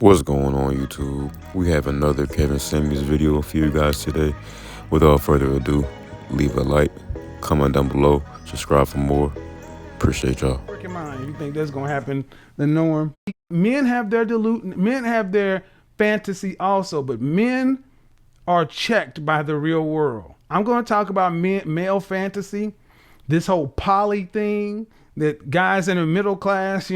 What's going on, YouTube? We have another Kevin Samuels video for you guys today. Without further ado, leave a like, comment down below, subscribe for more. Appreciate y'all. Work your mind. You think that's gonna happen? The norm. Men have their men have their fantasy also, but men are checked by the real world. I'm going to talk about male fantasy, this whole poly thing that guys in the middle class,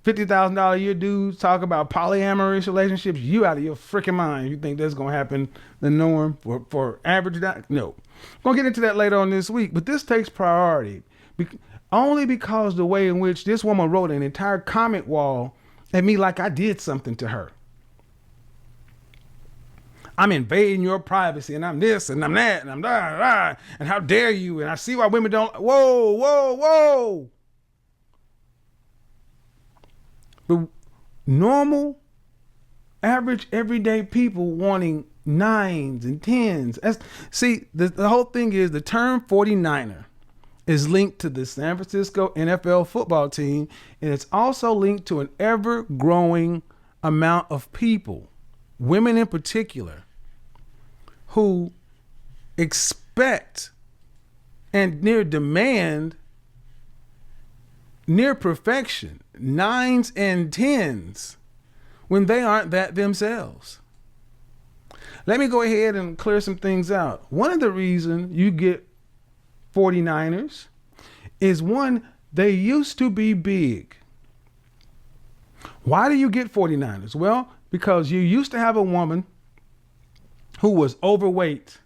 $50,000 a year dudes talk about polyamorous relationships. You out of your freaking mind. You think that's going to happen the norm for average? No. I'm going to get into that later on this week, but this takes priority only because the way in which this woman wrote an entire comment wall at me like I did something to her. I'm invading your privacy, and I'm this, and I'm that, and I'm da, and how dare you, and I see why women don't. Whoa, whoa, whoa. The normal, average, everyday people wanting 9s and 10s. See, the whole thing is the term 49er is linked to the San Francisco NFL football team, and it's also linked to an ever-growing amount of people, women in particular, who expect and demand near perfection, 9s and 10s, when they aren't that themselves. Let me go ahead and clear some things out. One of the reasons you get 49ers is one, they used to be big. Why do you get 49ers? Well, because you used to have a woman who was overweight,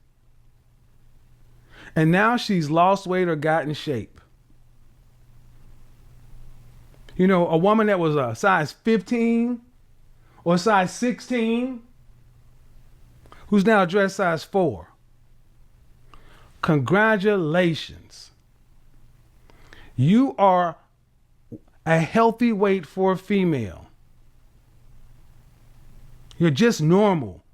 and now she's lost weight or got in shape. A woman that was a size 15 or size 16 who's now dressed size 4. Congratulations. You are a healthy weight for a female. You're just normal.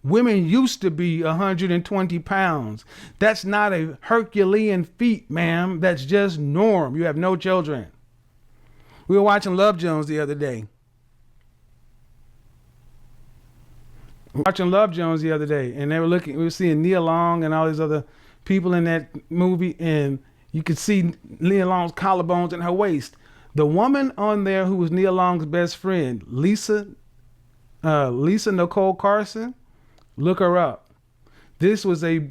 Women used to be 120 pounds. That's not a Herculean feat, ma'am. That's just norm. You have no children. We were watching Love Jones the other day. And we were seeing Nia Long and all these other people in that movie, and you could see Nia Long's collarbones and her waist. The woman on there who was Nia Long's best friend, Lisa Nicole Carson, look her up. This was a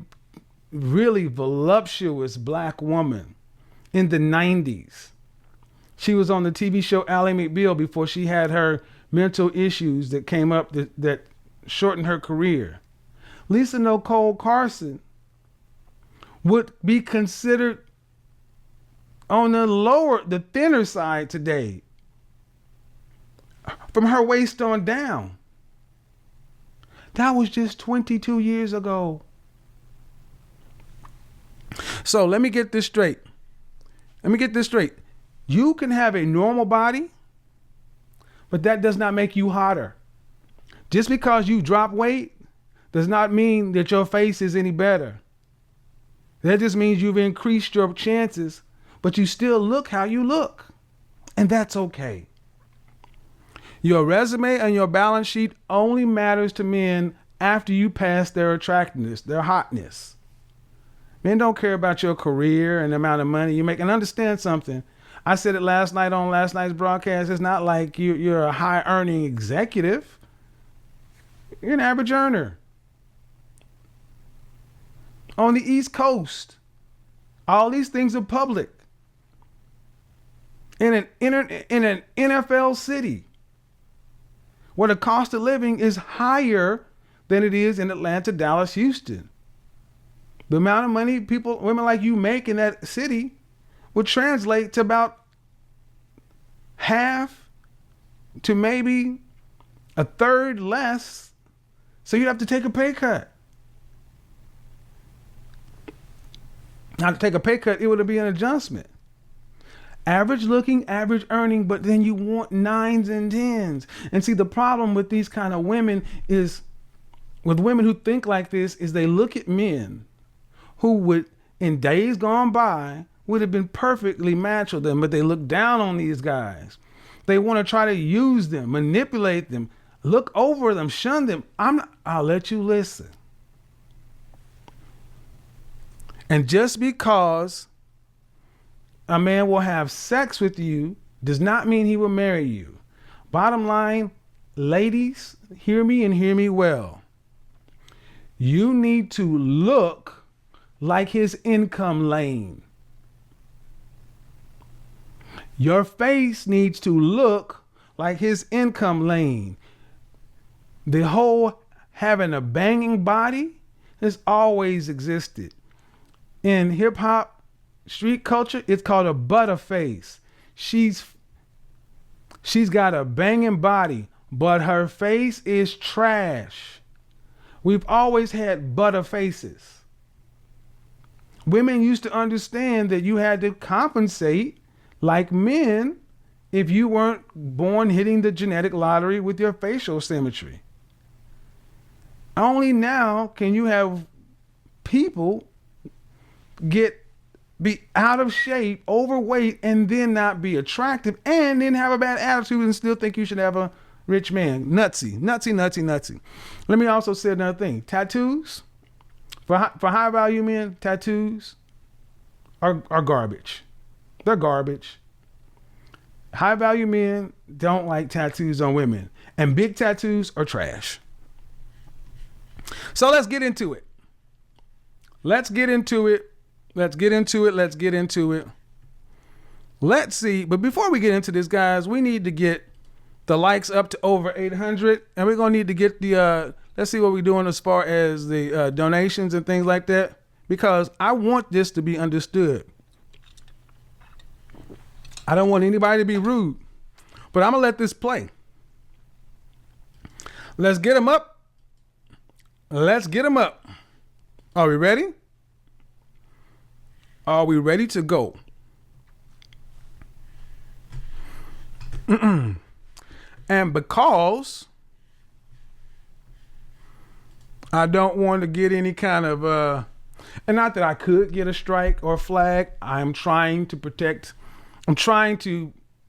really voluptuous black woman in the 90s. She was on the TV show Ally McBeal before she had her mental issues that came up that shortened her career. Lisa Nicole Carson would be considered on the thinner side today, from her waist on down. That was just 22 years ago. So let me get this straight. You can have a normal body, but that does not make you hotter. Just because you drop weight does not mean that your face is any better. That just means you've increased your chances, but you still look how you look. And that's okay. Your resume and your balance sheet only matters to men after you pass their attractiveness, their hotness. Men don't care about your career and the amount of money you make. And understand something. I said it last night on last night's broadcast. It's not like you're a high earning executive. You're an average earner. On the East Coast, all these things are public. In an NFL city, where the cost of living is higher than it is in Atlanta, Dallas, Houston. The amount of money women like you make in that city would translate to about half to maybe a third less. So you'd have to take a pay cut. Now, to take a pay cut, it would be an adjustment. Average looking, average earning, but then you want 9s and 10s. And see, the problem with these kind of women is, with women who think like this, is they look at men who would, in days gone by, would have been perfectly matched with them, but they look down on these guys. They want to try to use them, manipulate them. look over them, shun them. I'll let you listen. And just because a man will have sex with you does not mean he will marry you. Bottom line, ladies, hear me and hear me well. You need to look like his income lane. Your face needs to look like his income lane. The whole having a banging body has always existed. In hip hop, street culture, it's called a butterface. She's got a banging body, but her face is trash. We've always had butter faces. Women used to understand that you had to compensate like men if you weren't born hitting the genetic lottery with your facial symmetry. Only now can you have people be out of shape, overweight, and then not be attractive, and then have a bad attitude and still think you should have a rich man. Nutsy. Let me also say another thing. Tattoos, for high value men, tattoos are garbage. They're garbage. High value men don't like tattoos on women, and big tattoos are trash. So let's get into it. Let's see. But before we get into this, guys, we need to get the likes up to over 800. And we're going to need to get the, let's see what we're doing as far as the donations and things like that. Because I want this to be understood. I don't want anybody to be rude. But I'm going to let this play. Let's get them up. Are we ready? Are we ready to go? And because I don't want to get any kind of, and not that I could get a strike or a flag, I'm trying to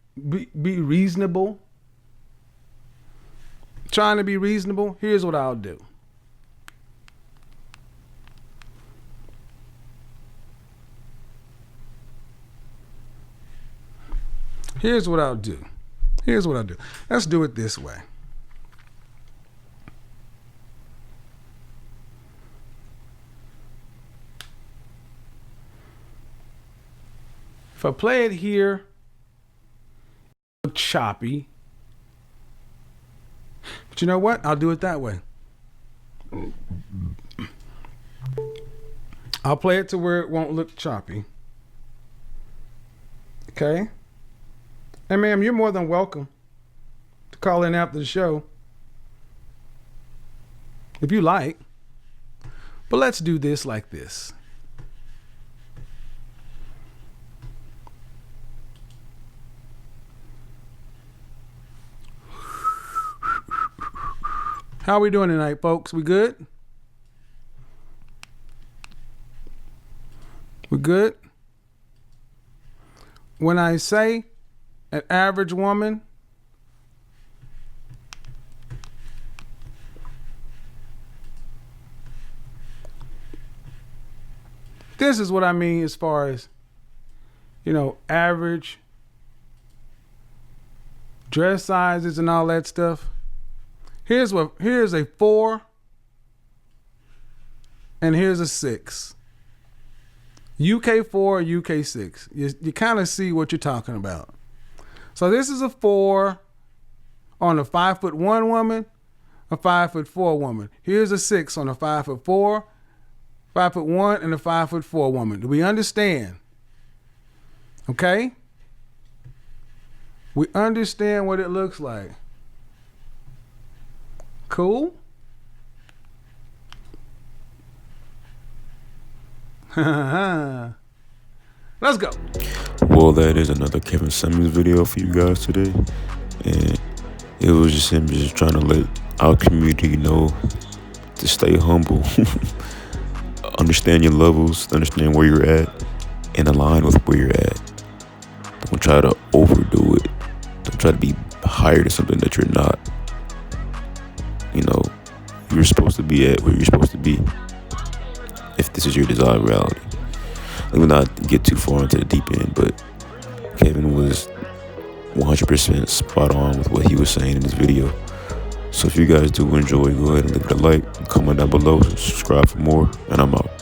be reasonable. Trying to be reasonable. Here's what I'll do. Here's what I'll do. Let's do it this way. If I play it here, choppy. But you know what? I'll do it that way. I'll play it to where it won't look choppy. Okay? And ma'am, you're more than welcome to call in after the show if you like. But let's do this like this. How are we doing tonight, folks? We good? We good? When I say an average woman, this is what I mean as far as, average dress sizes and all that stuff. Here's a 4 and here's a 6. UK 4, UK 6. You kind of see what you're talking about. So this is a 4 on a 5'1" woman, a 5'4" woman. Here's a 6 on a 5'4", 5'1", and a 5'4" woman. Do we understand? Okay? We understand what it looks like. Cool? Let's go. Well, that is another Kevin Simmons video for you guys today. And it was just him just trying to let our community know to stay humble. Understand your levels, understand where you're at, and align with where you're at. Don't try to overdo it. Don't try to be higher than something that you're not. you're supposed to be at, where you're supposed to be, if this is your desired reality. Let me not get too far into the deep end, but Kevin was 100% spot on with what he was saying in this video. So if you guys do enjoy, go ahead and leave it a like, comment down below, subscribe for more, and I'm out.